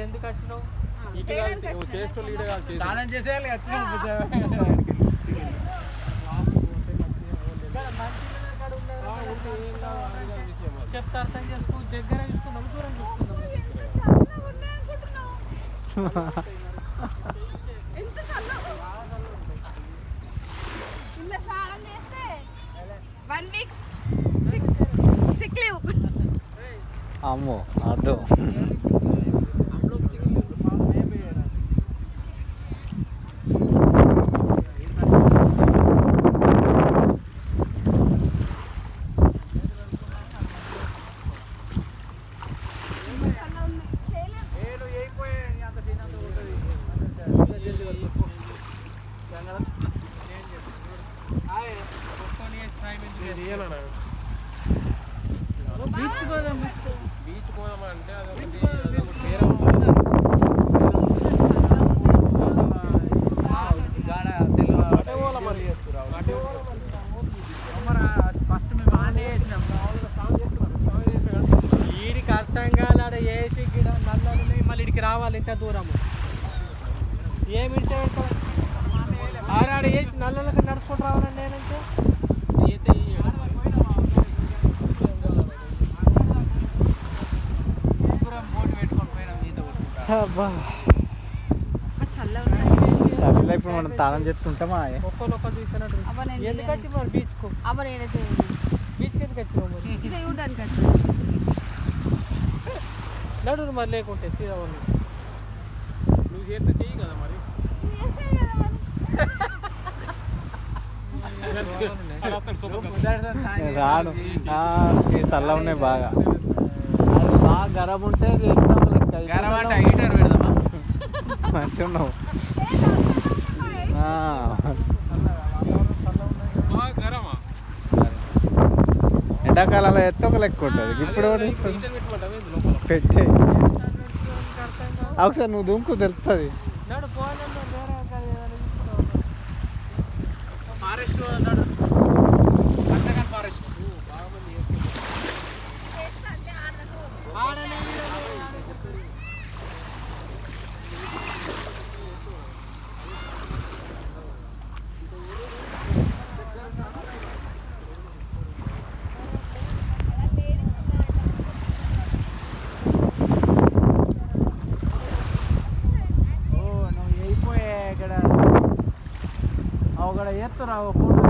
ఎందుకు వచ్చినావు? దానం చేసేయాలి చెప్తా అర్థం చేసుకో. దగ్గర చూసుకుందాం, దూరం చూసుకుందాం. అమ్మో అదో బీచ్ పోదామా అంటే ఫస్ట్ మేము ఆనే వేసినాం. వీడికి అర్థం కాదు. ఆడ వేసి గిడ నల్లలు మళ్ళీ ఇడికి రావాలి. ఇంత దూరము ఏమి ఆడ వేసి నల్లలకి నడుచుకుంటూ రావాలండి. నేనంటే చలిలో ఇప్పుడు మనం తాళం చేస్తుంటామా? ఒక్కరు తీసుకున్నట్టు ఎందుకు వచ్చి మరి బీచ్కు? బీచ్కి ఎందుకు వచ్చినావు? నడు మరి లేకుంటే సీదా వాళ్ళు నువ్వు చేస్తే చెయ్యి కదా మరి. రాను చల్ల ఉన్నాయి బాగా. అది బాగా గరం ఉంటే చేసినాము. మంచిగా ఉన్నావు. ఎండాకాలంలో ఎత్తే ఒక లెక్క ఉంటుంది. ఇప్పుడు పెట్టే ఒకసారి నువ్వు దుంకు తెలుస్తుంది. Forest forest ఎత్తురా photo